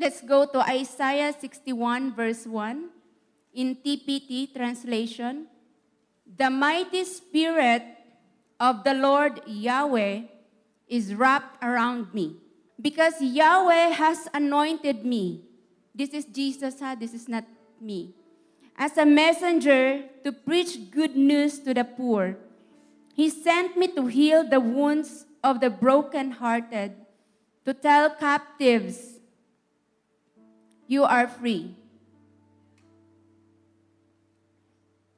Let's go to Isaiah 61 verse 1 in TPT translation. The mighty spirit of the Lord Yahweh is wrapped around me, because Yahweh has anointed me. This is Jesus, this is not me. As a messenger to preach good news to the poor. He sent me to heal the wounds of the brokenhearted, to tell captives, you are free,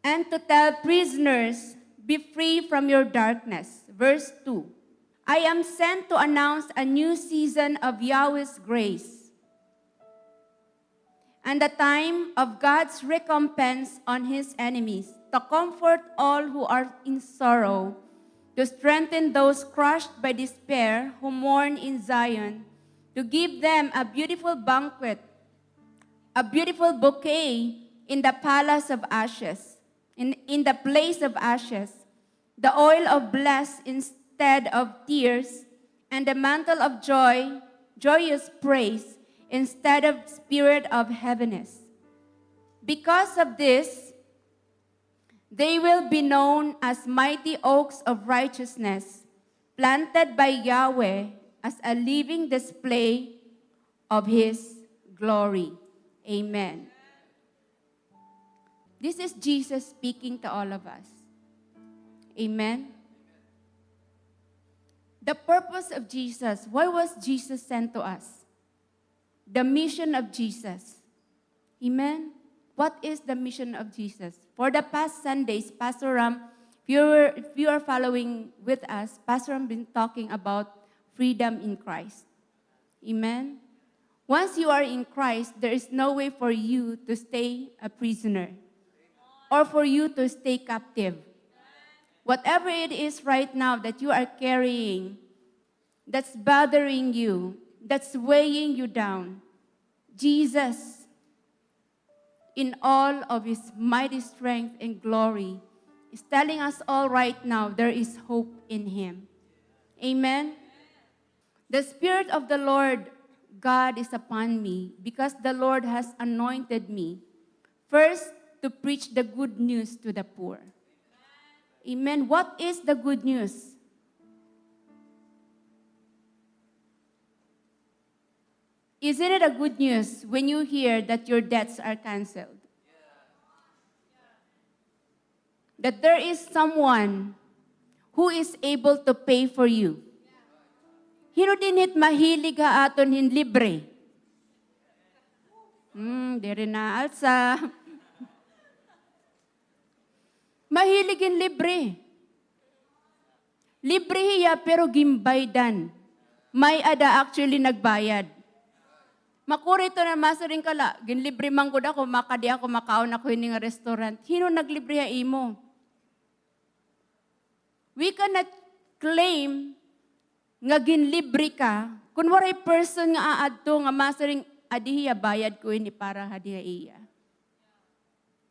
and to tell prisoners, be free from your darkness. Verse 2, I am sent to announce a new season of Yahweh's grace and the time of God's recompense on his enemies, to comfort all who are in sorrow, to strengthen those crushed by despair who mourn in Zion, to give them a beautiful banquet, a beautiful bouquet in the palace of ashes, in the place of ashes, the oil of bliss instead of tears, and the mantle of joy, joyous praise, instead of spirit of heaviness. Because of this, they will be known as mighty oaks of righteousness, planted by Yahweh as a living display of his glory. Amen. This is Jesus speaking to all of us. Amen. The purpose of Jesus, why was Jesus sent to us? The mission of Jesus. Amen. What is the mission of Jesus? For the past Sundays, Pastor Ram, if you are following with us, Pastor Ram been talking about freedom in Christ. Amen. Once you are in Christ, there is no way for you to stay a prisoner or for you to stay captive. Whatever it is right now that you are carrying, that's bothering you, that's weighing you down, Jesus, in all of his mighty strength and glory, is telling us all right now there is hope in him. Amen? The Spirit of the Lord God is upon me, because the Lord has anointed me, first, to preach the good news to the poor. Amen. What is the good news? Isn't it a good news when you hear that your debts are canceled? That there is someone who is able to pay for you. Hino dinit mahilig ha aton hin libre. Dere na alsa. Mahilig in libre. Libre hiya pero gimbaydan. May ada actually nagbayad. Makurito na masaring kala, ginlibre man ko ako, makadi ako, makaon ako hindi nga restaurant. Hino naglibre ha imo? We cannot claim nga ginlibre ka, kung waray person nga aadto nga masaring adihiya bayad ko ini para hadiya iya.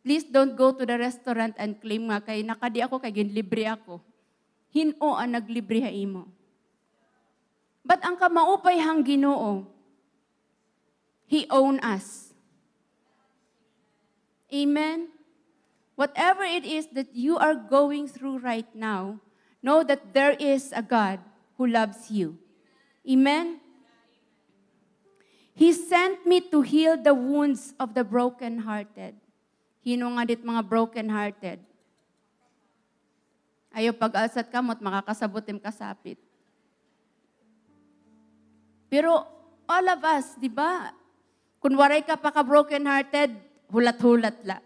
Please don't go to the restaurant and claim nga kay nakadi ako kay ginlibre ako. Hino ang naglibre ha imo. But ang kamaupay hang Ginoo, He own us. Amen? Whatever it is that you are going through right now, know that there is a God who loves you. Amen? He sent me to heal the wounds of the brokenhearted. Hino nga dit mga brokenhearted. Ayaw pag-alsat kamot, makakasabutim kasapit. Pero all of us, di ba? Kung waray ka pa ka broken-hearted, hulat-hulat la.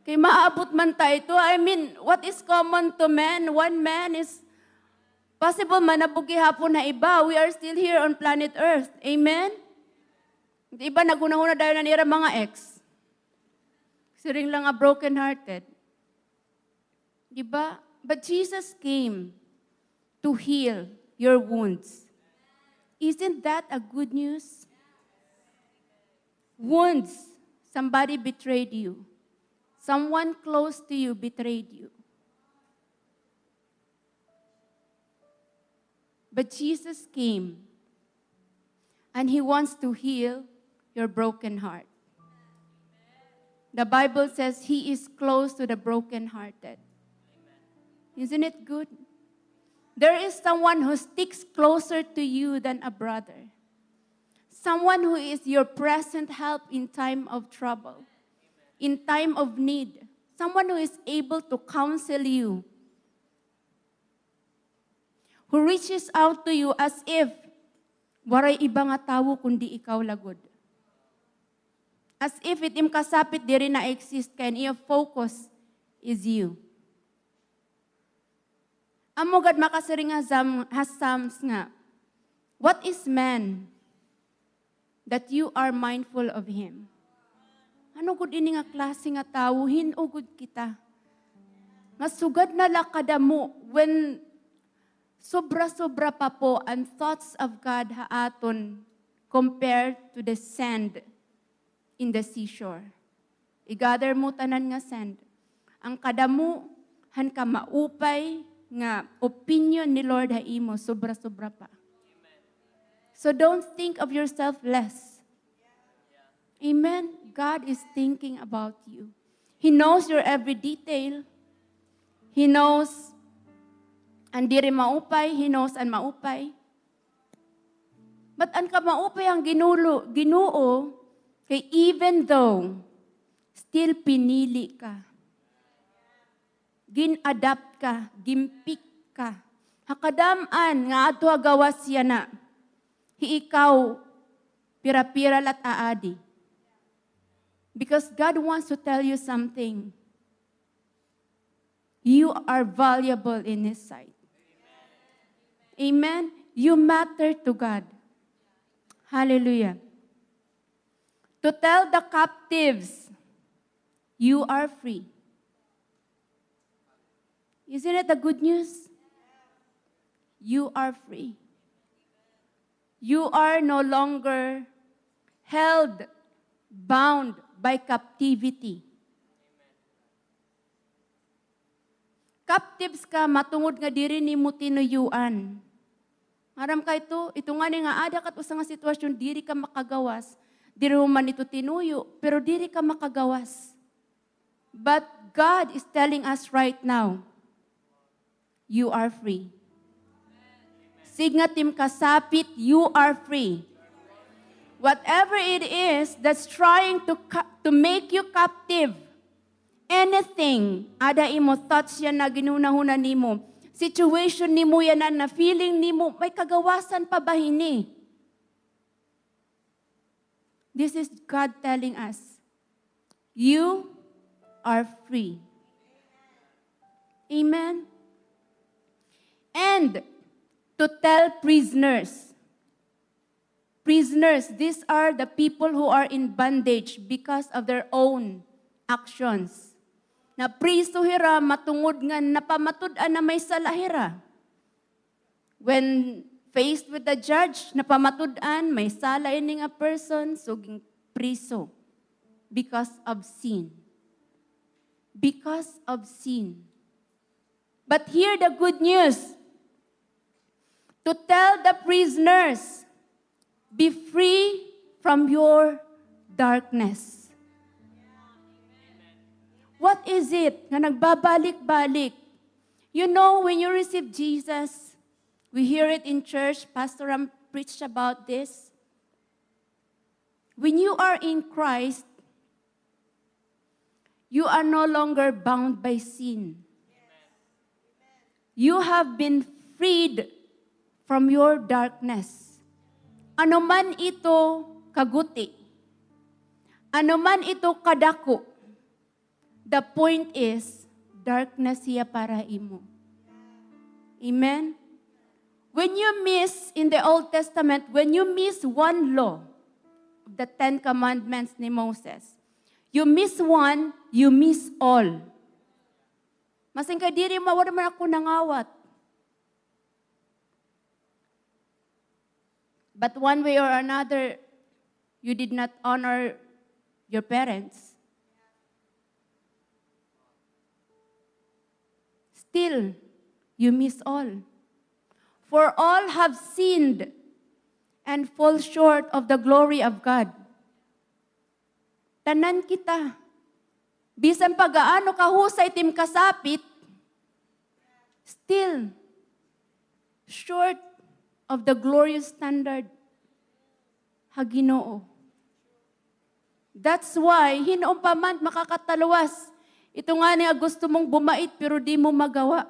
Kay maabot man tayo ito. I mean, what is common to men? One man is possible manabugi hapon na iba. We are still here on planet Earth. Amen? Di ba, naguna-una dahil na nira mga ex. Siring lang a broken-hearted. Di ba? But Jesus came to heal your wounds. Isn't that a good news? Wounds. Somebody betrayed you. Someone close to you betrayed you. But Jesus came And He wants to heal your broken heart. The Bible says He is close to the brokenhearted. Isn't it good? There is someone who sticks closer to you than a brother. Someone who is your present help in time of trouble, in time of need. Someone who is able to counsel you, who reaches out to you as if waray iba nga tawo kundi ikaw lagod. As if itim kasapit diri na exist kay iya focus is you. Amo gad makasiri nga Psalms nga, what is man that you are mindful of him? Ano gud ini nga klase nga tawo hinugod kita? Nga sugad na lakada mo when sobra-sobra pa po ang thoughts of God haaton compared to the sand in the seashore. I-gather mo tanan nga sand. Ang kadamo han ka maupay nga opinion ni Lord haimo sobra-sobra pa. So don't think of yourself less. Amen. God is thinking about you. He knows your every detail. He knows ang diri maupay, He knows ang maupay. But ang ka maupay ang Ginoo, kay even though still pinili ka, gin-adapt ka, gimpik ka, hakadaman nga ato gawas siya na, ikaw pira-pira lat aadi. Because God wants to tell you something. You are valuable in His sight. Amen. You matter to God. Hallelujah. To tell the captives, you are free. Isn't it the good news? You are free. You are no longer held, bound by captivity. Captives ka, matungod nga diri ni mo tinuyuan. Aram ka ito nga ni nga ada kat usa nga sitwasyon, diri ka makagawas. Diri mo man ito tinuyo, pero diri ka makagawas. But God is telling us right now, you are free. Signa tim kasapit, you are free. Whatever it is that's trying to make you captive, anything, ada imo thoughts yan na ginunahuna nimo, situation nimo yan na feeling nimo, may kagawasan pa ba hini? This is God telling us, you are free. Amen? And to tell prisoners, these are the people who are in bondage because of their own actions. Na priso hira, matungod nga napamatud-an na may salahira. When faced with the judge, napamatud-an, may sala ini nga person, suging priso. Because of sin. Because of sin. But hear the good news. To tell the prisoners, be free from your darkness. What is it na nagbabalik-balik? You know, when you receive Jesus, we hear it in church, Pastor Ram preached about this. When you are in Christ, you are no longer bound by sin. You have been freed from your darkness. Ano man ito kaguti, ano man ito kadako, the point is, darkness siya para imo. Amen? When you miss, in the Old Testament, when you miss one law, the 10 Commandments ni Moses, you miss one, you miss all. Masing ka diri mawala man ako nangawat. But one way or another, you did not honor your parents. Still, you miss all. For all have sinned and fall short of the glory of God. Tanan kita. Bisan pagaano kahusay tim kasapit, still short of the glorious standard ha Ginoo. That's why hinoon pa man makakatalawas. Ito nga niya gusto mong bumait pero di mo magawa.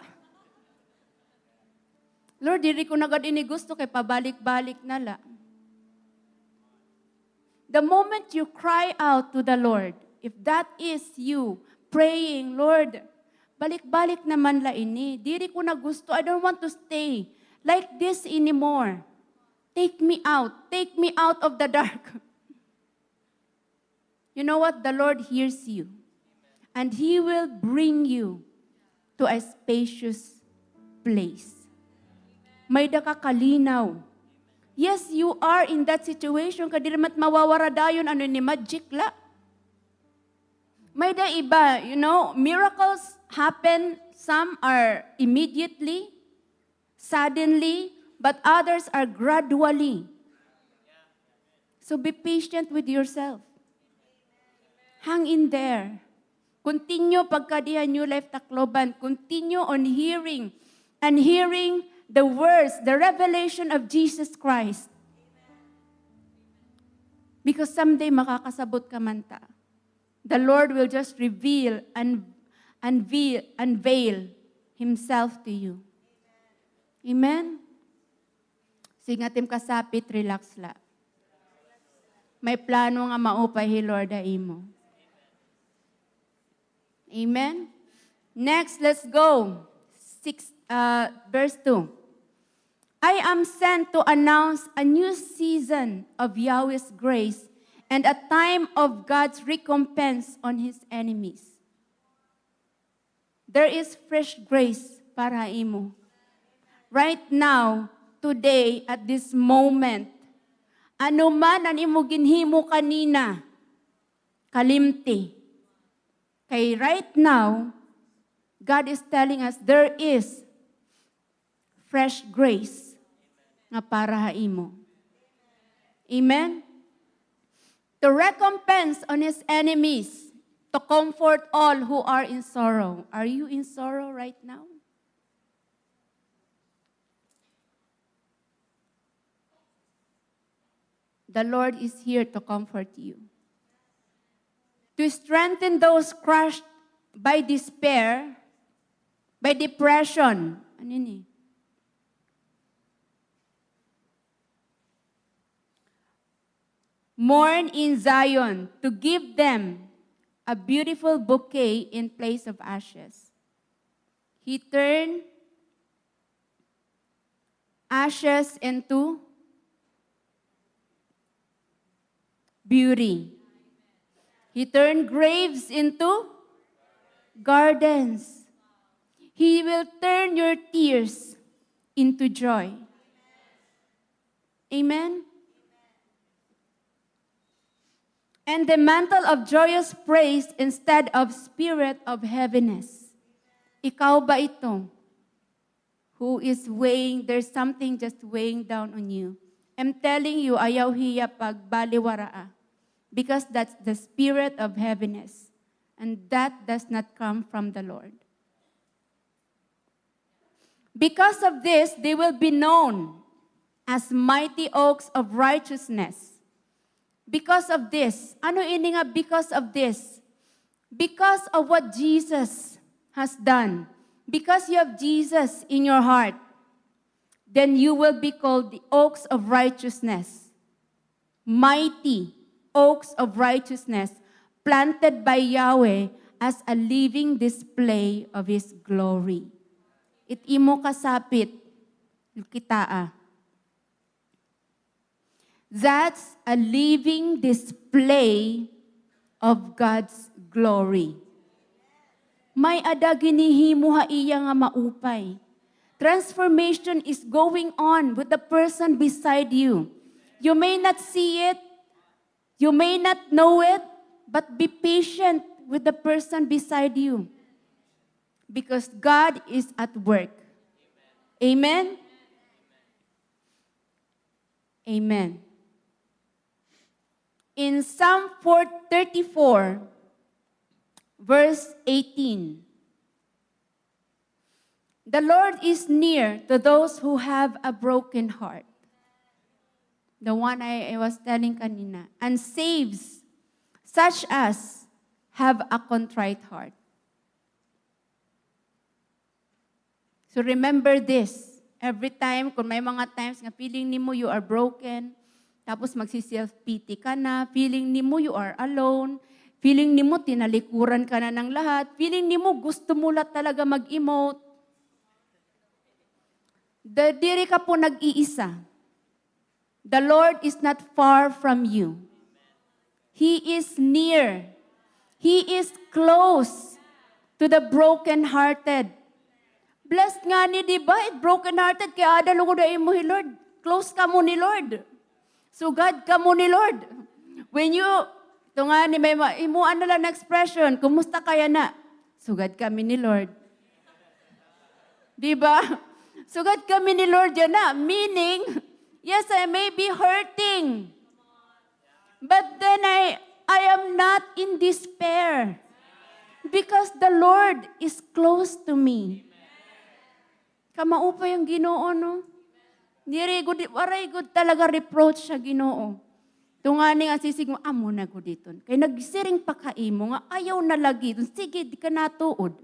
Lord, diri ko nagad ini gusto kay pabalik-balik na la. The moment you cry out to the Lord, if that is you praying, Lord, balik-balik naman la ini. Diri ko na gusto. I don't want to stay like this anymore. Take me out. Take me out of the dark. You know what? The Lord hears you. And He will bring you to a spacious place. May dakakalinaw. Yes, you are in that situation. Kadiramat mawawara dayon ano ni magic la. May da iba, miracles happen. Some are immediately, suddenly, but others are gradually. So be patient with yourself. Hang in there. Continue pagkadihan New Life Tacloban. Continue on hearing and hearing the words, the revelation of Jesus Christ. Because someday makakasabot ka man ta. The Lord will just reveal and unveil Himself to you. Amen? Singatim kasapit, relax la. May plano nga maupay hi Lord imo. Amen? Next, let's go. Verse 2. I am sent to announce a new season of Yahweh's grace and a time of God's recompense on His enemies. There is fresh grace para imo. Right now, today, at this moment, ano man ang imo ginhimo kanina, kalimti. Kay right now, God is telling us there is fresh grace nga para ha imo. Amen? To recompense on His enemies, to comfort all who are in sorrow. Are you in sorrow right now? The Lord is here to comfort you. To strengthen those crushed by despair, by depression. Ano ni? Mourn in Zion, to give them a beautiful bouquet in place of ashes. He turned ashes into beauty. He turned graves into gardens. He will turn your tears into joy. Amen? And the mantle of joyous praise instead of spirit of heaviness. Ikaw ba ito? Who is weighing, there's something just weighing down on you. I'm telling you, ayaw hiya pag baliwaraa. Because that's the spirit of heaviness. And that does not come from the Lord. Because of this, they will be known as mighty oaks of righteousness. Because of this. Ano ini nga because of this? Because of what Jesus has done. Because you have Jesus in your heart. Then you will be called the oaks of righteousness. Mighty oaks of righteousness, planted by Yahweh as a living display of His glory. It imo kasapit, kitaa. That's a living display of God's glory. May ada ginihimo ha iya nga maupay. Transformation is going on with the person beside you. You may not see it, you may not know it, but be patient with the person beside you. Because God is at work. Amen? Amen. In Psalm 434, verse 18, the Lord is near to those who have a broken heart. The one I was telling kanina. And saves such as have a contrite heart. So remember this. Every time, kung may mga times nga feeling nimo you are broken, tapos magsi-self-pity ka na, feeling nimo you are alone, feeling nimo tinalikuran ka na ng lahat, feeling nimo gusto mo lang talaga mag-emote, diri ka po nag-iisa. The Lord is not far from you. He is near. He is close to the broken-hearted. Blessed nga ni, di ba? Broken-hearted, kaya adalungod ay mo, Lord. Close ka mo ni Lord. Sugad ka mo ni Lord. When you, ito nga ni, may imuan na lang na expression, kumusta kaya na? Sugad kami ni Lord. Di ba? Sugad kami ni Lord yan na. Meaning, yes, I may be hurting. But then I am not in despair. Because the Lord is close to me. Kamaupa yung Ginoo, no? Waray good talaga reproach sa Ginoo. Tungani nga sisig mo, amo na ko dito. Kaya nagsiring pa kaimo nga, ayaw na lagi. Sige, di ka natuod.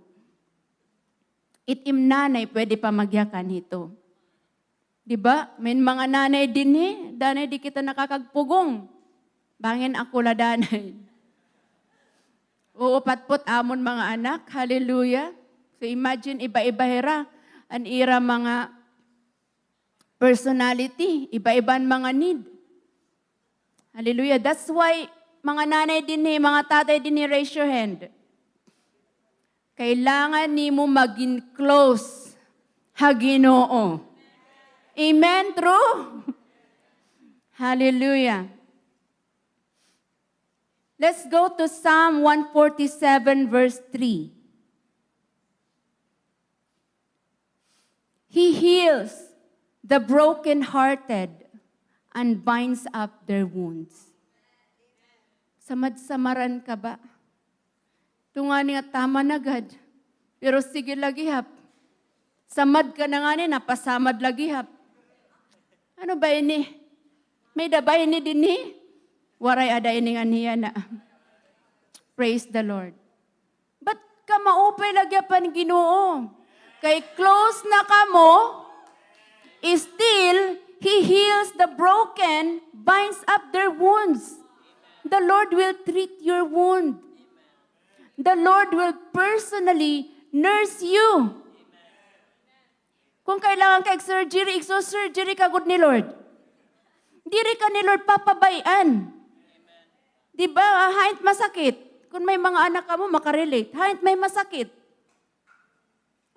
Itim nanay, pwede pa magyakan ito. Diba? May mga nanay din danay di kita nakakagpugong. Bangin ako la danay. Oo, patpot amon mga anak. Hallelujah. So imagine, iba-iba hera. An ira mga personality. Iba-iban mga need. Hallelujah. That's why mga nanay din mga tatay din raise your hand. Kailangan ni mo maging close ha Ginoo. Amen? True? Hallelujah. Let's go to Psalm 147 verse 3. He heals the brokenhearted and binds up their wounds. Samad-samaran ka ba? Tungani nga tama na gad. Pero sige lagi hap. Samad ka na nga ni, napasamad lagi hap. Ano ba ini? May dabay ni din ni? Waray ada ini nga niya na. Praise the Lord. But ka maupay lagi pan Ginoo. Kay close na ka mo, still, He heals the broken, binds up their wounds. The Lord will treat your wound. The Lord will personally nurse you. Kung kailangan ka surgery, surgery ka good ni Lord. Diri ka ni Lord papabayan. Diba? Hait masakit. Kung may mga anak ka mo, makarelate. Hait may masakit.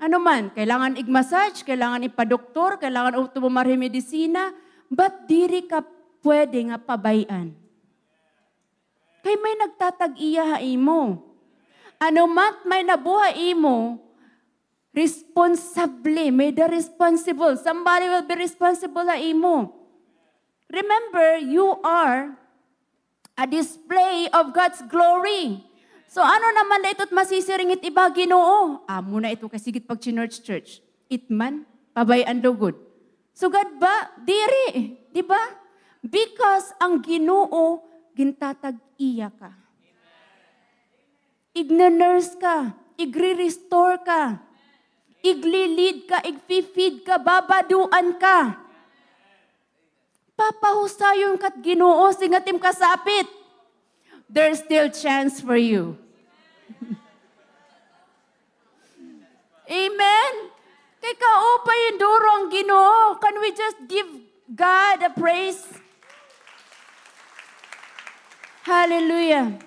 Ano man, kailangan i-massage, kailangan ipadoktor, kailangan tumumari medisina, but diri ka pwede nga pabayan. Kay may nagtatag-iya imo. Ano mat may nabuhay imo, responsable, may the responsible. Somebody will be responsible na imo. Remember, you are a display of God's glory. So ano naman na ito't masisiringit iba Ginoo? Amo na ito kasigit pag church. Itman, pabayaan lugod. So God ba? Diri. Di ba? Because ang Ginoo, gintatag-iya ka. Igna-nurse ka. Igre-restore ka. Igli-lead ka. Igfi-feed ka. Babaduan ka. Papahusayon ka't Ginoo, singatim kasapit. There's still chance for you. Amen? Kay kaupay yung duro ang Ginoo. Can we just give God a praise? Hallelujah.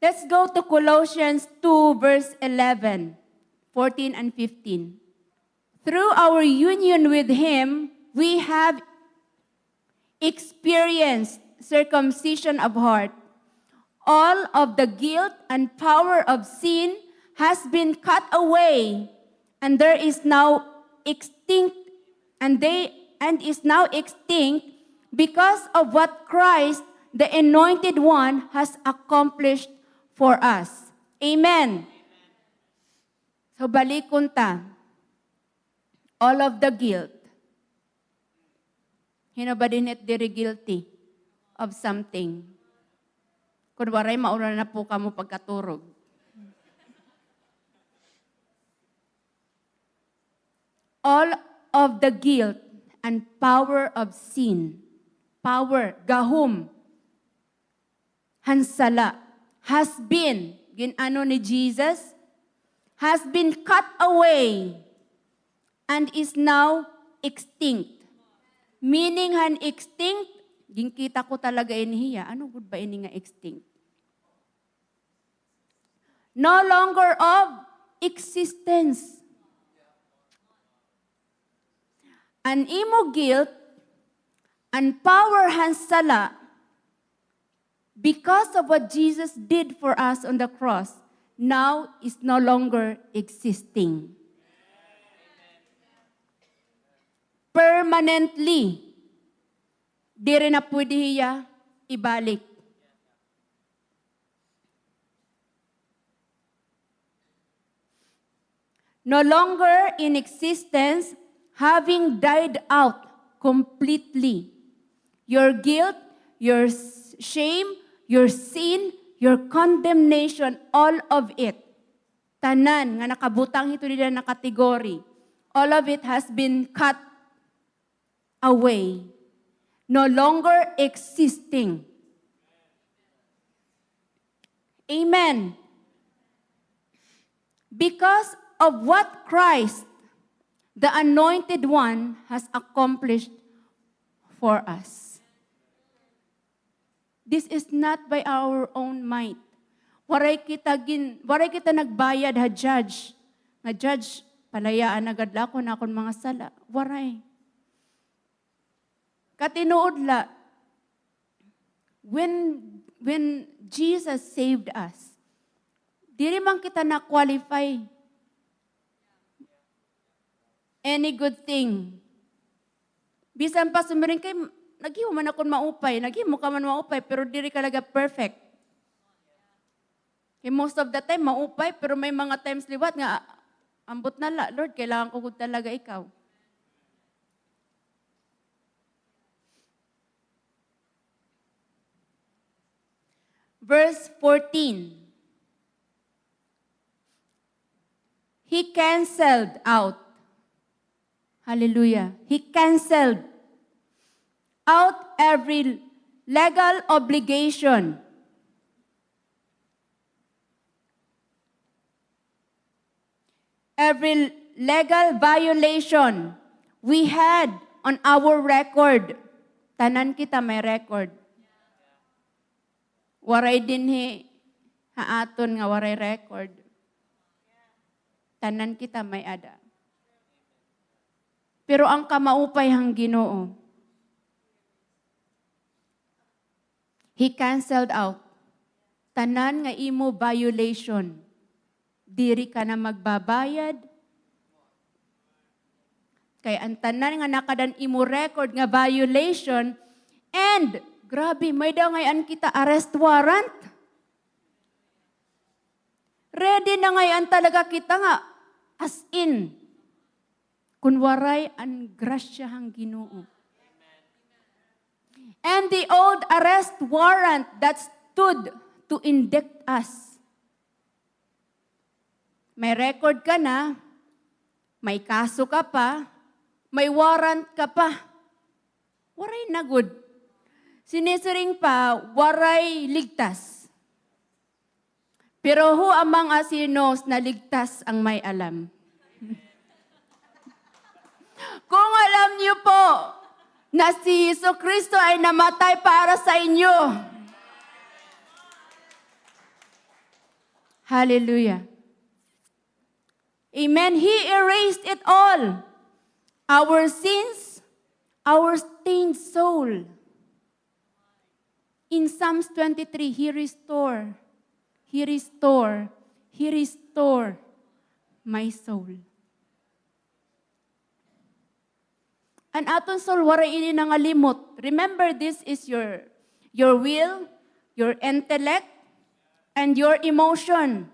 Let's go to Colossians 2 verse 11, 14 and 15. Through our union with Him, we have experienced circumcision of heart. All of the guilt and power of sin has been cut away, and there is now extinct and is now extinct because of what Christ, the Anointed One, has accomplished for us. Amen. So balikon ta, all of the guilt. Hinabadi net diri guilty of something. Kung waray maura na po kamo pagkaturog. All of the guilt and power of sin, power, gahum, hansala, has been, ginano ni Jesus, has been cut away and is now extinct. Meaning han extinct, ginkita ko talaga inihiya. Ano good ba ini nga extinct? No longer of existence. An imo guilt and power hansala because of what Jesus did for us on the cross now is no longer existing. Permanently. Di rin na pwede hiya ibalik. No longer in existence, having died out completely. Your guilt, your shame, your sin, your condemnation, all of it. Tanan nga nakabutang ito nila na kategory. All of it has been cut away. No longer existing. Amen. Because of what Christ, the Anointed One, has accomplished for us. This is not by our own might. Waray kita nagbayad ha judge. Nga judge, palayaan agadla ko na akong mga sala. Waray. Katinuod la, when Jesus saved us, diri man kita na-qualify any good thing. Bisan pa sumiring kay, naghimo man akong maupay, naghimo ka man maupay, pero diri ka laga perfect. Kay most of the time, maupay, pero may mga times liwat nga, ambot na la, Lord, kailangan ko talaga ikaw. Verse 14. He canceled out. Hallelujah. He canceled out every legal obligation. Every legal violation we had on our record. Tanan kita may record. Waray din haaton nga waray record. Tanan kita may ada. Pero ang kamaupay hang Ginoo, He canceled out. Tanan nga imo violation. Diri ka na magbabayad. Kaya ang tanan nga nakadan imo record nga violation, and grabe, may daw ngayon kita arrest warrant. Ready na ngayon talaga kita nga, as in, kunwaray ang grasya hang Ginoo. And the old arrest warrant that stood to indict us. May record ka na, may kaso ka pa, may warrant ka pa. Waray na good. Sinisiring pa, waray ligtas. Pero who among us here knows na ligtas ang may alam? Kung alam niyo po na si Jesucristo ay namatay para sa inyo. Hallelujah. Amen. He erased it all. Our sins, our stained soul. In Psalms 23, He restored my soul. An aton soul waray ini nangalimot. Remember, this is your will, your intellect, and your emotion.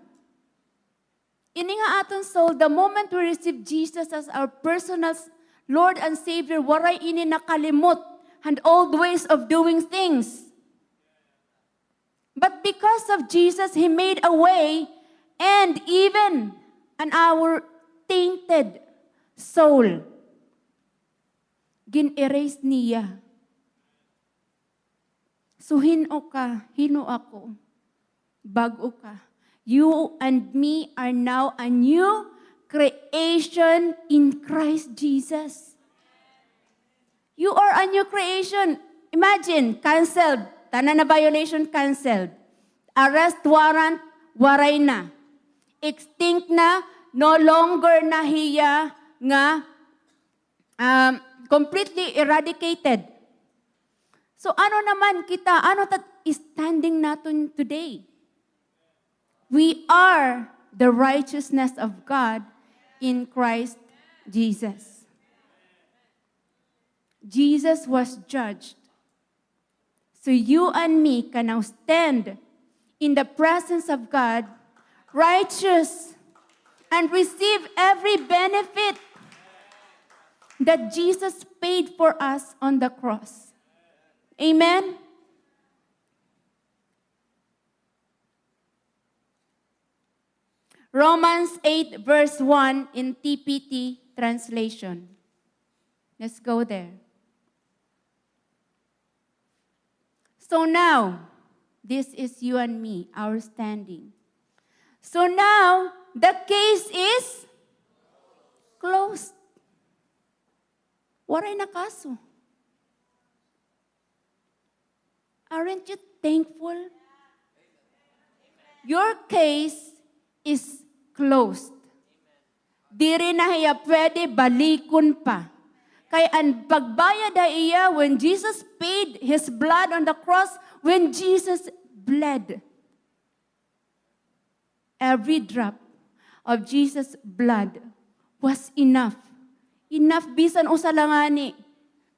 Ini nga aton soul, the moment we receive Jesus as our personal Lord and Savior, waray ini nakalimot and old ways of doing things. But because of Jesus, He made a way, and even our tainted soul, gin-erase niya. So hino ka, hino ako, bago ka. You and me are now a new creation in Christ Jesus. You are a new creation. Imagine, canceled. Tanan na violation, canceled. Arrest warrant, waray na. Extinct na, no longer na hiya nga completely eradicated. So ano naman kita, ano standing natin today? We are the righteousness of God in Christ Jesus. Jesus was judged. So you and me can now stand in the presence of God, righteous, and receive every benefit that Jesus paid for us on the cross. Amen? Romans 8 verse 1 in TPT translation. Let's go there. So now, this is you and me, our standing. So now, the case is closed. Waray na kaso. Aren't you thankful? Your case is closed. Di rin na hiya pwede balikon pa. Kaya ang pagbayad na iya when Jesus paid His blood on the cross, when Jesus bled. Every drop of Jesus' blood was enough. Enough bisan usa langani.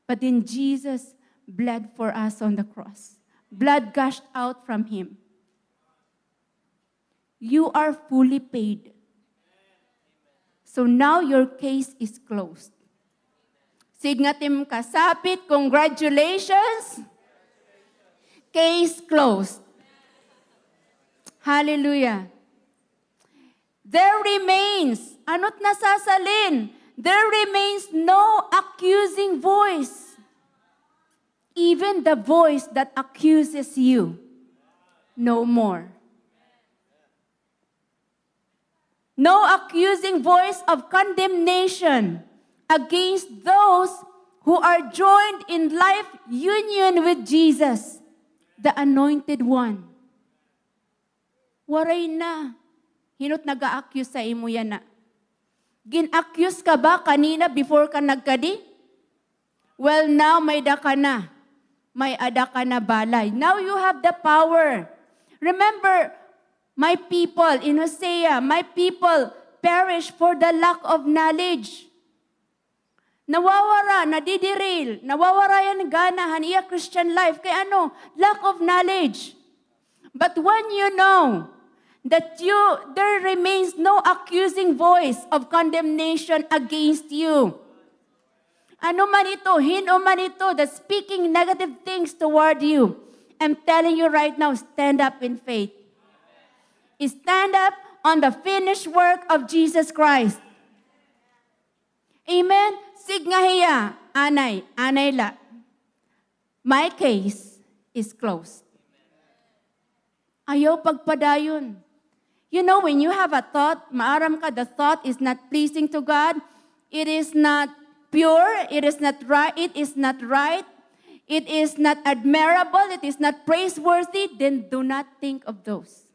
But then Jesus bled for us on the cross. Blood gushed out from Him. You are fully paid. So now your case is closed. Sig nga tim kasapit, congratulations. Case closed. Hallelujah. There remains, ano't nasasalin? There remains no accusing voice. Even the voice that accuses you, no more. No accusing voice of condemnation against those who are joined in life union with Jesus, the Anointed One. Waray na. Hinot nag-a-accuse sa imo yan na. Gin-accuse ka ba kanina before ka nagkadi? Well, now may da ka na. May ada ka na balay. Now you have the power. Remember, my people in Hosea, my people perish for the lack of knowledge. Nawawara, nadidiril, nawawara yan ganahan iya Christian life. Kaya ano? Lack of knowledge. But when you know that there remains no accusing voice of condemnation against you. Ano man ito, hino man ito, that's speaking negative things toward you. I'm telling you right now, stand up in faith. Stand up on the finished work of Jesus Christ. Amen? Sig nga hiya, anay la. My case is closed. Ayaw pagpadayon. You know, when you have a thought, maaram ka, the thought is not pleasing to God, it is not pure, it is not right, it is not admirable, it is not praiseworthy, then do not think of those.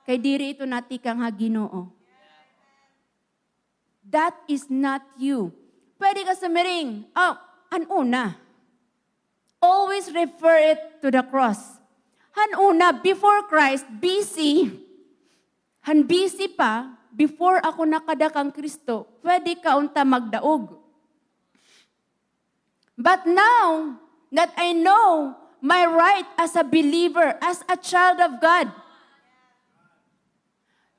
Kay diri ito natikang ha Ginoo. That is not you. Pwede ka sumiring, anuna. Always refer it to the cross. Hanuna, before Christ, busy pa, before ako nakadakang Kristo, pwede ka unta magdaog. But now that I know my right as a believer, as a child of God,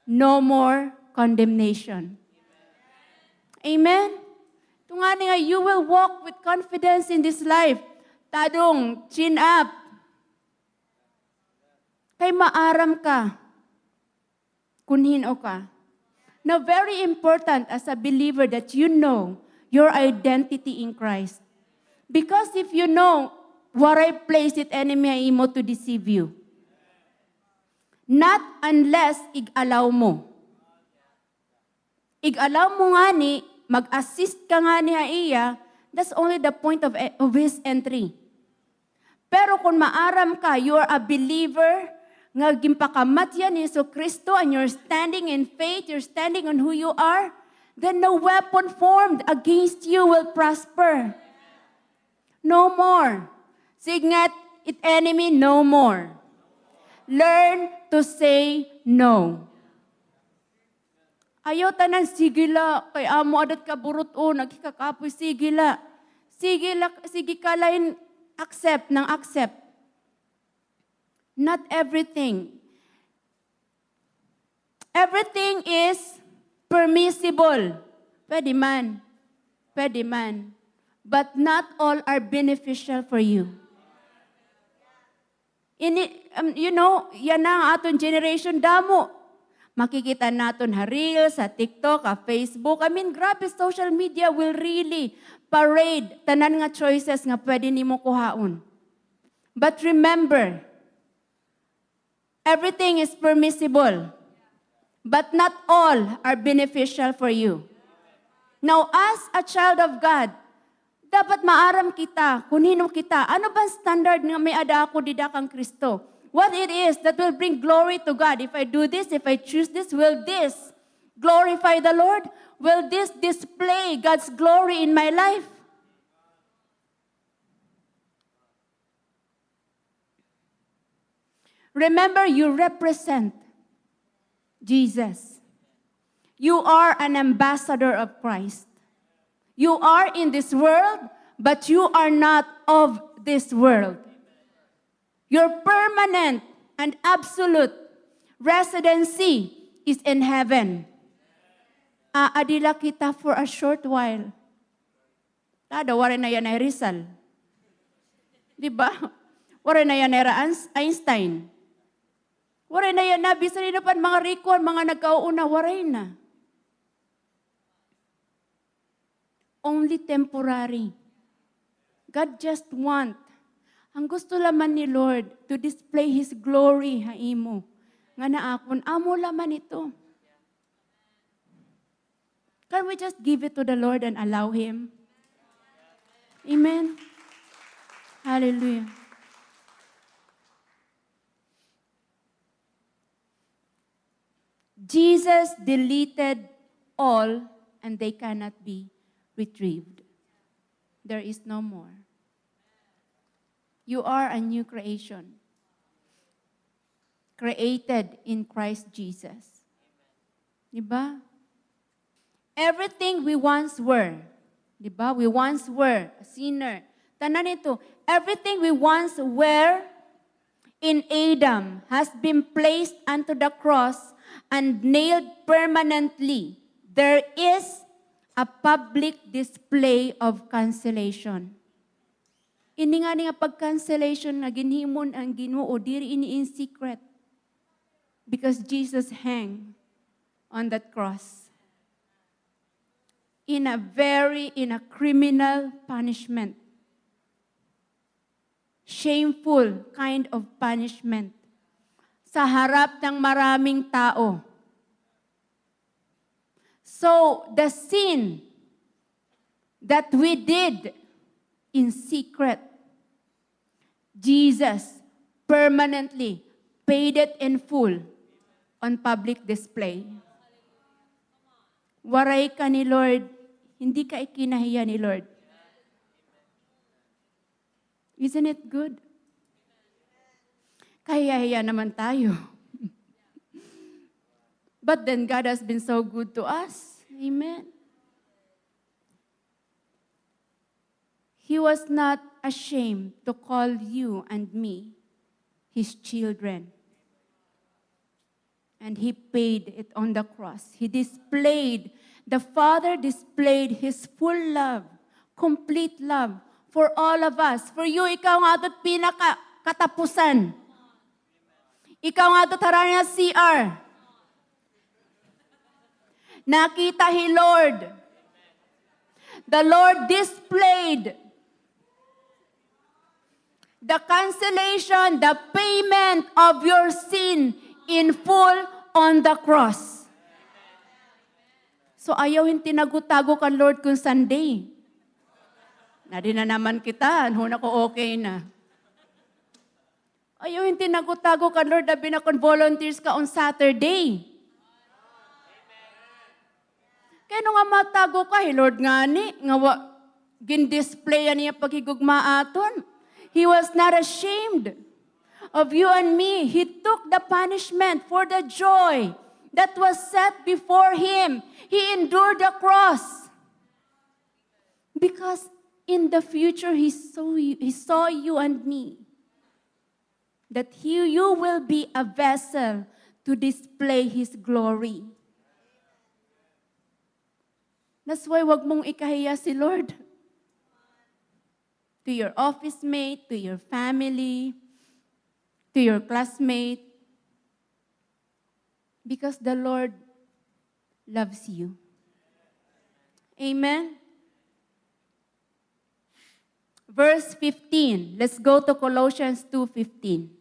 no more condemnation. Amen? Ito nga, you will walk with confidence in this life. Tadong, chin up. Kay maaram ka. Kunhin o ka. Now, very important as a believer that you know your identity in Christ. Because if you know what I place it enemy mo to deceive you. Not unless ig-allow mo. Ig-allow mo nga ni, mag-assist ka nga ni Iya, that's only the point of his entry. Pero kung maaram ka, you are a believer, nga gimpakamat yan ni Yesu Kristo, and you're standing in faith, you're standing on who you are, then no weapon formed against you will prosper. No more. Signet, it enemy, no more. Learn to say no. Ayaw tanan, sigila, kay amo adat ka burot o, nagkikapoy, sigila. Sigila, sige ka lain, accept ng accept. Not everything. Everything is permissible. Pwede man. Pwede man. But not all are beneficial for you. You know, yan ang aton generation damo. Makikita natin ha Reels, sa TikTok, sa Facebook. I mean, grabe, social media will really parade tanan nga choices nga pwede nimo kuhaon. But remember, everything is permissible, but not all are beneficial for you. Now, as a child of God, dapat maaram kita, kunhino kita, ano ba standard nga may ada ako dida kang Kristo? What it is that will bring glory to God. If I do this, if I choose this, will this glorify the Lord? Will this display God's glory in my life? Remember, you represent Jesus. You are an ambassador of Christ. You are in this world, but you are not of this world. Your permanent and absolute residency is in heaven. Aadila kita for a short while. Tada, wala na yan ay Rizal. Diba? Wala na yan ay Einstein. Wala na yan na, bisan na pa mga Ricon, mga nagkauuna, wala na. Only temporary. God just ang gusto laman ni Lord to display His glory, haimo. Nga naakon, amo laman ito. Can we just give it to the Lord and allow Him? Amen. Hallelujah. Jesus deleted all and they cannot be retrieved. There is no more. You are a new creation. Created in Christ Jesus. Diba? Everything we once were. Diba? We once were a sinner. Tanan ito, everything we once were in Adam has been placed onto the cross and nailed permanently. There is a public display of cancellation. Ini nga pag-cancellation na ginhimon ang Ginoo diri ini in secret. Because Jesus hang on that cross. In a criminal punishment. Shameful kind of punishment. Sa harap ng maraming tao. So, the sin that we did in secret, Jesus permanently paid it in full on public display. Waray ka ni Lord, hindi ka ikinahiya ni Lord. Isn't it good? Kahiya-hiya naman tayo. But then God has been so good to us. Amen. He was not ashamed to call you and me his children. And he paid it on the cross. The Father displayed his full love, complete love for all of us. For you, ikaw nga ito't pinaka-katapusan. Ikaw nga ito't harana CR. Nakita hi Lord. The Lord displayed the cancellation, the payment of your sin in full on the cross. So ayaw yung tinago-tago kan Lord kung Sunday. Nari na naman kita, huna ko okay na. Ayaw yung tinago-tago kan Lord, labi na kung volunteers ka on Saturday. Kaya nung nga matago ka, Lord nga ni, gin-display niya paghigugma aton. He was not ashamed of you and me. He took the punishment for the joy that was set before him. He endured the cross. Because in the future, he saw you and me. That you will be a vessel to display his glory. That's why wag mong ikahiya si Lord. To your office mate, to your family, to your classmate. Because the Lord loves you. Amen? Verse 15. Let's go to Colossians 2:15.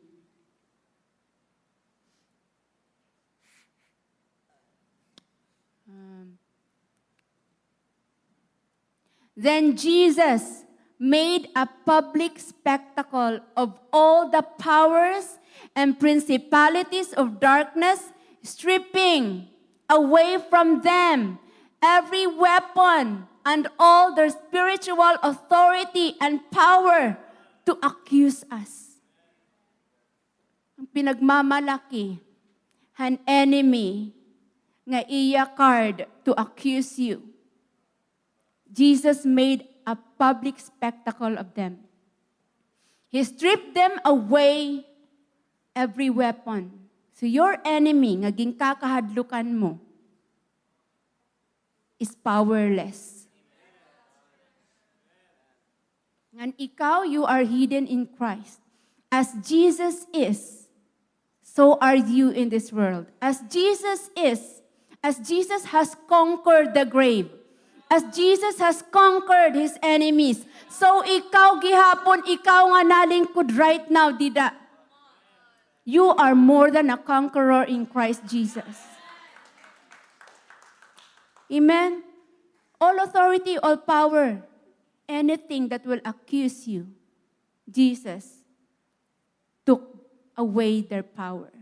Then Jesus made a public spectacle of all the powers and principalities of darkness, stripping away from them every weapon and all their spiritual authority and power to accuse us. Ang pinagmamalaki, an enemy nga iya card to accuse you. Jesus made a public spectacle of them. He stripped them away every weapon. So your enemy, nga ginkakahadlukan mo, is powerless. And ikaw, you are hidden in Christ. As Jesus is, so are you in this world. As Jesus has conquered the grave, as Jesus has conquered his enemies, so ikaw gihapon, ikaw nga nalingkod right now, dida. You are more than a conqueror in Christ Jesus. Amen? All authority, all power, anything that will accuse you, Jesus took away their power.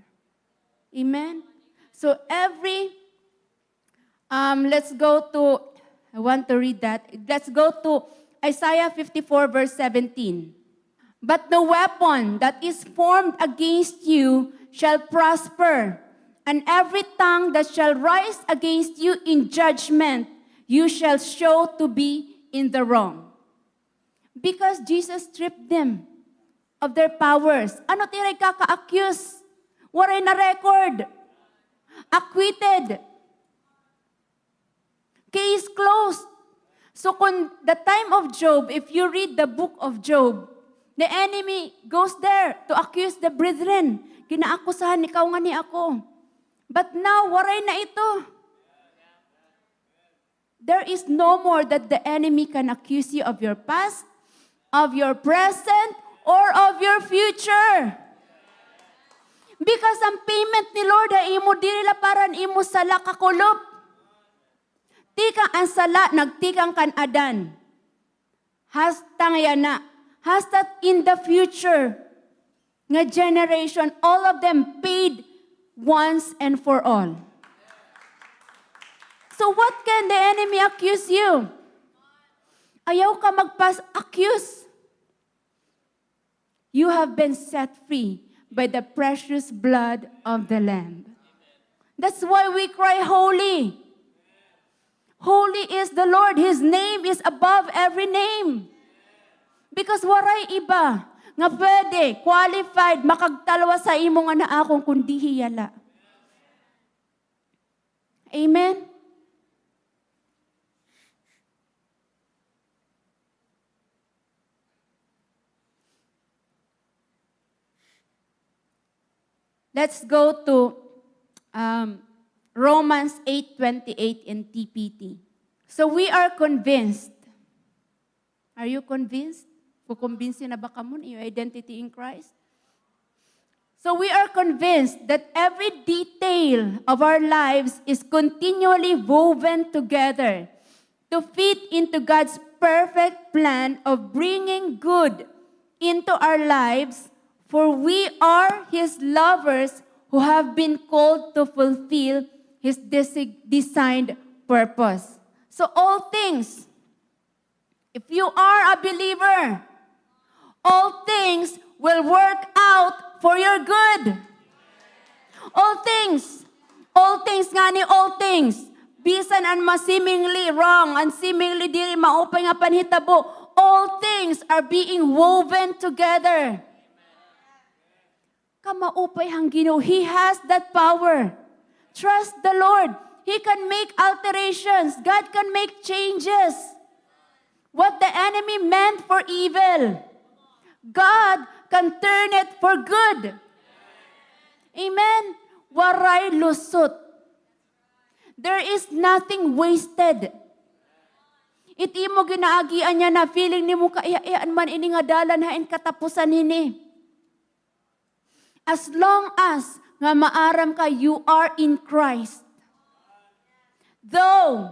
Amen? So let's go to, I want to read that. Let's go to Isaiah 54 verse 17. But no weapon that is formed against you shall prosper, and every tongue that shall rise against you in judgment, you shall show to be in the wrong. Because Jesus stripped them of their powers. Ano tiray kaka-accuse? Waray na record. Acquitted. Case closed. So kung the time of Job, if you read the book of Job, the enemy goes there to accuse the brethren. Kinaakusahan ikaw nga ni ako. But now, waray na ito. There is no more that the enemy can accuse you of your past, of your present, or of your future. Because ang payment ni Lord ay imo dili laparan imo sala kakulop. Tikang ang sala, nagtikang kan adan. Hastang yana. Hasta in the future, nga generation, all of them paid once and for all. So what can the enemy accuse you? Ayaw ka magpas-accuse. You have been set free by the precious blood of the Lamb. That's why we cry, holy. Holy is the Lord. His name is above every name. Because waray iba nga pwede, qualified, makagtalwa sa imo nga na akong kundi hiyala. Amen? Let's go to Romans 8:28 in TPT. So we are convinced. Are you convinced? Kukumbinsin na ba kamo yung identity in Christ? So we are convinced that every detail of our lives is continually woven together to fit into God's perfect plan of bringing good into our lives, for we are His lovers who have been called to fulfill His designed purpose. So all things, if you are a believer, all things will work out for your good. All things nga ni all things, bisan and seemingly wrong and seemingly dili maupay nga panhitabo, all things are being woven together. Kamaupay hang Ginoo, He has that power. Trust the Lord. He can make alterations. God can make changes. What the enemy meant for evil, God can turn it for good. Amen? Waray lusot. There is nothing wasted. Iti mo ginaagian niya na feeling ni mo kaiyaan man ini nga dalan hain katapusan hini. As long as nga maaram ka, you are in Christ. Though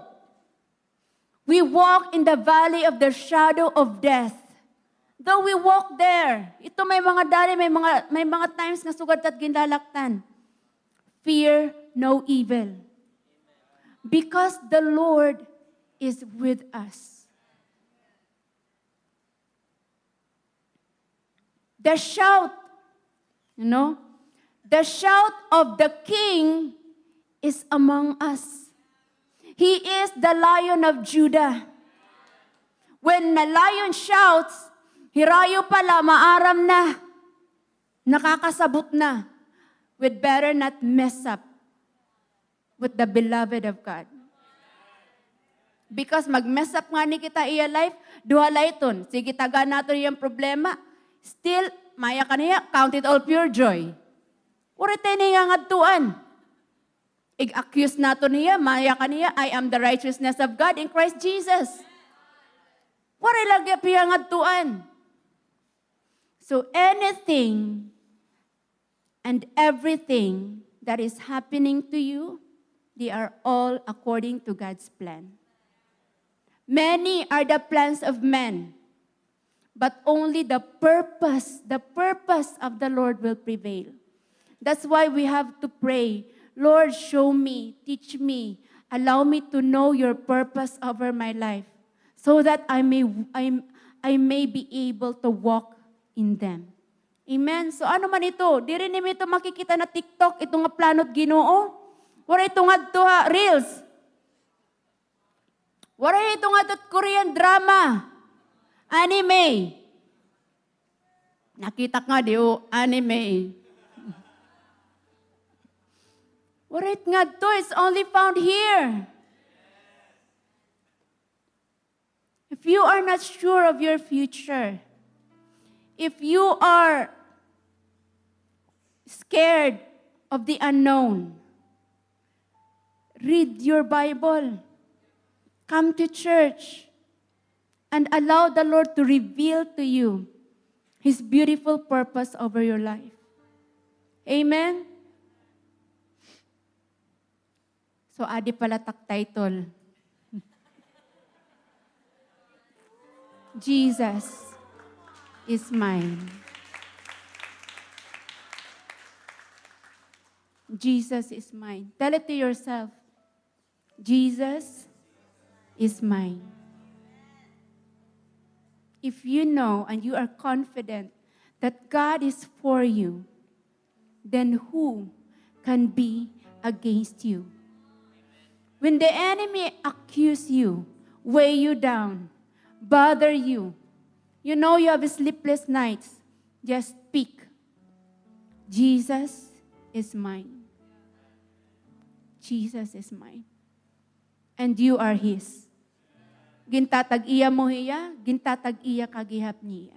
we walk in the valley of the shadow of death, though we walk there, ito may mga dali, may mga times na sugad at ginlalaktan. Fear no evil. Because the Lord is with us. The shout, the shout of the King is among us. He is the Lion of Judah. When the lion shouts, hirayo pala, maaram na, nakakasabot na. We'd better not mess up with the beloved of God. Because mag-mess up nga ni kita iya life, duha layton. Sige, taga nato yung problema. Still, maya ka niya, count it all pure joy. Urite niya nga tuan. I-accuse nato niya, maya ka niya, I am the righteousness of God in Christ Jesus. Waray lagi piya nga tuan. So anything and everything that is happening to you, they are all according to God's plan. Many are the plans of men, but only the purpose of the Lord will prevail. That's why we have to pray, Lord, show me, teach me, allow me to know your purpose over my life, so that I may be able to walk in them. Amen. So ano man ito? Di rin nimi ito makikita na TikTok, ito nga planot Ginoo. Wala ito nga ito Reels. Wala ito nga ito Korean drama. Anime. Nakita nga di anime. Wala ito nga ito. It's only found here. If you are not sure of your future, if you are scared of the unknown, read your Bible. Come to church and allow the Lord to reveal to you His beautiful purpose over your life. Amen? So, adi pala tak title. Jesus is mine. Jesus is mine. Tell it to yourself. Jesus is mine. If you know and you are confident that God is for you, then who can be against you? When the enemy accuse you, weigh you down, bother you, You know you have sleepless nights. Just speak. Jesus is mine. Jesus is mine. And you are His. Gintatag iya mo hiya, gintatag iya kagihap niya.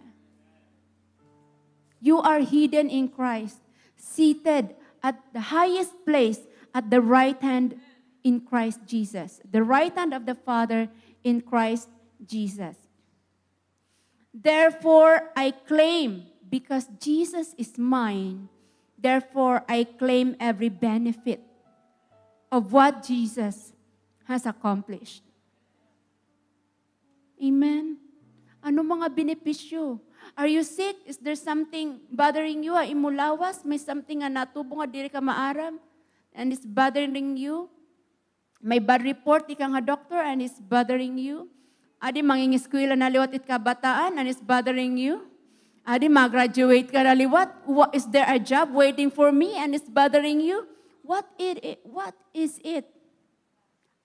You are hidden in Christ, seated at the highest place at the right hand in Christ Jesus. The right hand of the Father in Christ Jesus. Therefore, I claim, because Jesus is mine, therefore I claim every benefit of what Jesus has accomplished. Amen? Ano mga benepisyo? Are you sick? Is there something bothering you? Imulawas? May something nga natubo nga diri ka maaram? And it's bothering you? May bad report, ika nga doctor, and it's bothering you? Adi mangingiskwela na liwat it kabataan, and it's bothering you? Adi mag-graduate ka na liwat? Is there a job waiting for me, and it's bothering you? What is it?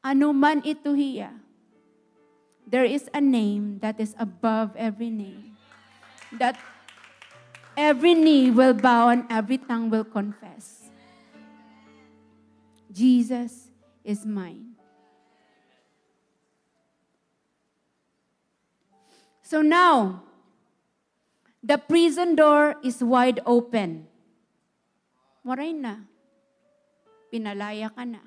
Ano man ito hiya? There is a name that is above every name. That every knee will bow and every tongue will confess. Jesus is mine. So now, the prison door is wide open. Moray na. Pinalaya ka na.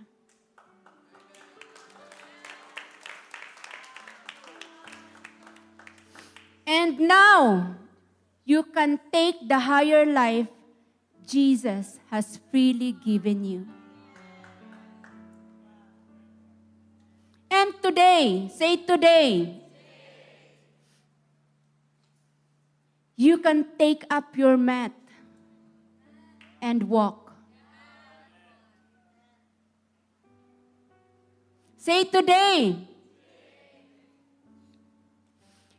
And now, you can take the higher life Jesus has freely given you. And today, say today, you can take up your mat and walk. Say today,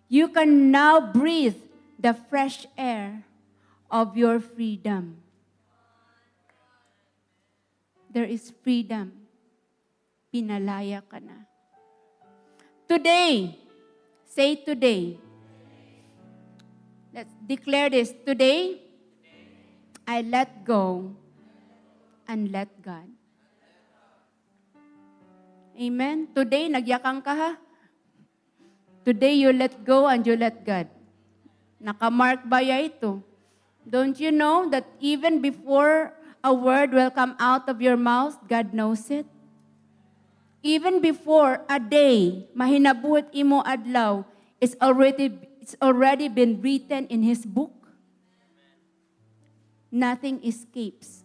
you can now breathe the fresh air of your freedom. There is freedom. Pinalaya ka na. Today, say today. Let's declare this. Today, I let go and let God. Amen? Today, nagyakang ka ha? Today, you let go and you let God. Nakamark ba ya ito? Don't you know that even before a word will come out of your mouth, God knows it? Even before a day, mahinabuhat imo adlaw, it's already been written in His book. Nothing escapes.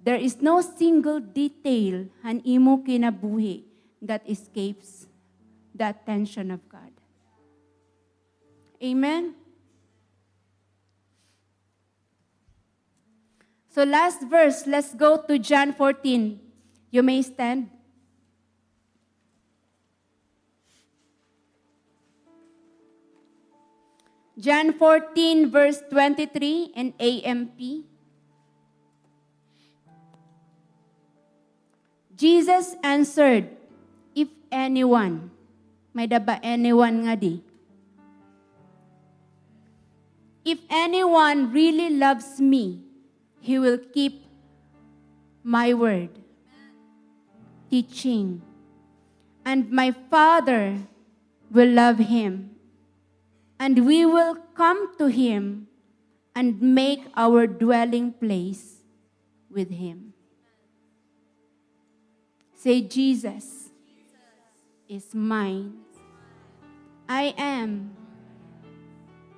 There is no single detail han imo kinabuhi that escapes the attention of God. Amen? So last verse, let's go to John 14. You may stand. John 14, verse 23 in AMP. Jesus answered, if anyone, may daba anyone nga di, if anyone really loves me, he will keep my word, teaching, and my Father will love him, and we will come to him and make our dwelling place with him. Say, Jesus is mine. I am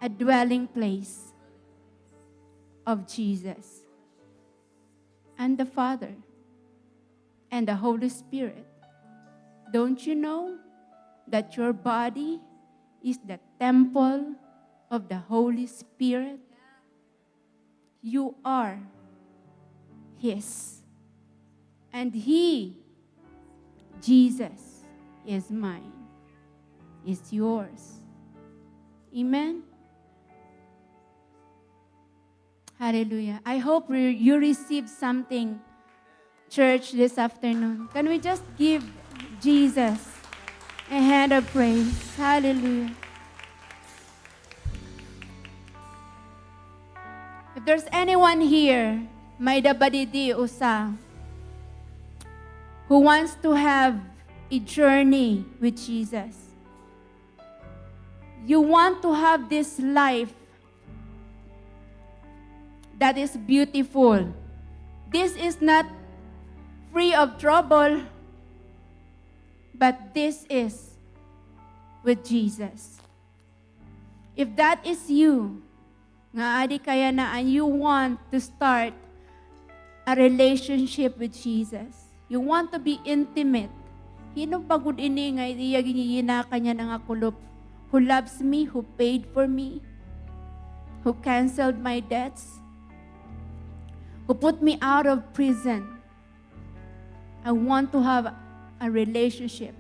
a dwelling place of Jesus and the Father and the Holy Spirit. Don't you know that your body is the temple of the Holy Spirit? You are His. And He, Jesus, is mine, is yours. Amen? Hallelujah. I hope you received something, church, this afternoon. Can we just give Jesus a hand of praise? Hallelujah. there's anyone here, may dabadidi usa, who wants to have a journey with Jesus. You want to have this life that is beautiful. This is not free of trouble, but this is with Jesus. If that is you, nga adi kaya na and you want to start a relationship with Jesus, you want to be intimate, hino pagod ini nga iya giniyina kanya nga kulop, who loves me, who paid for me, who canceled my debts, who put me out of prison. I want to have a relationship.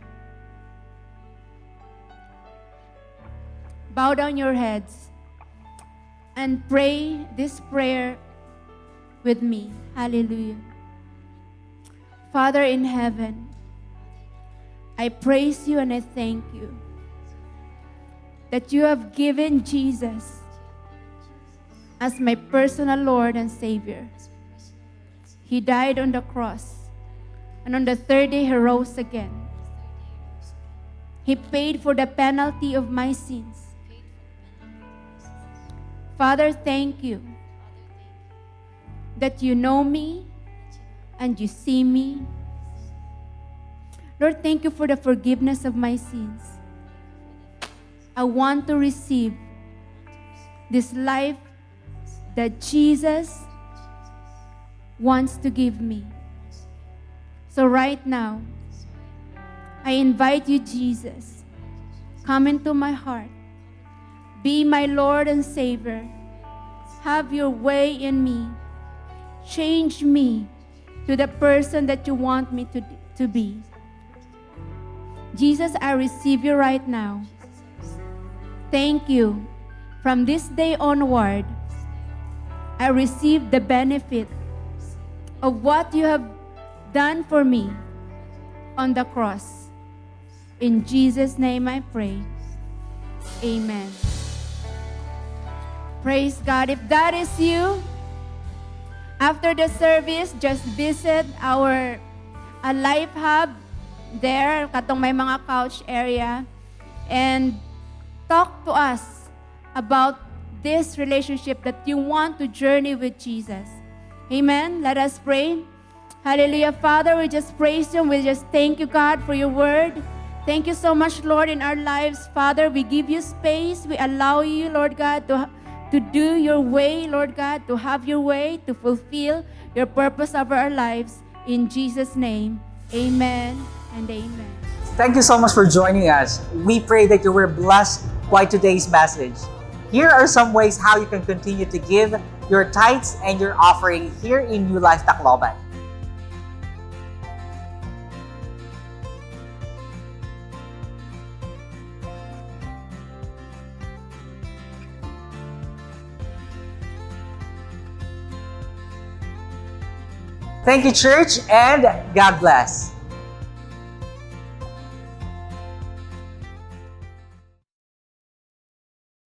Bow down your heads and pray this prayer with me. Hallelujah. Father in heaven, I praise you and I thank you that you have given Jesus as my personal Lord and Savior. He died on the cross, and on the third day he rose again. He paid for the penalty of my sins. Father, thank you that you know me and you see me. Lord, thank you for the forgiveness of my sins. I want to receive this life that Jesus wants to give me. So right now, I invite you, Jesus, come into my heart. Be my Lord and Savior. Have your way in me. Change me to the person that you want me to be. Jesus, I receive you right now. Thank you. From this day onward, I receive the benefit of what you have done for me on the cross. In Jesus' name I pray. Amen. Praise God. If that is you, after the service, just visit our Life Hub there, katong may mga couch area, and talk to us about this relationship that you want to journey with Jesus. Amen. Let us pray. Hallelujah. Father, we just praise you. We just thank you, God, for your word. Thank you so much, Lord, in our lives. Father, we give you space. We allow you, Lord God, to do your way, Lord God, to have your way, to fulfill your purpose of our lives. In Jesus' name, amen and amen. Thank you so much for joining us. We pray that you were blessed by today's message. Here are some ways how you can continue to give your tithes and your offering here in New Life Tacloban. Thank you, church, and God bless.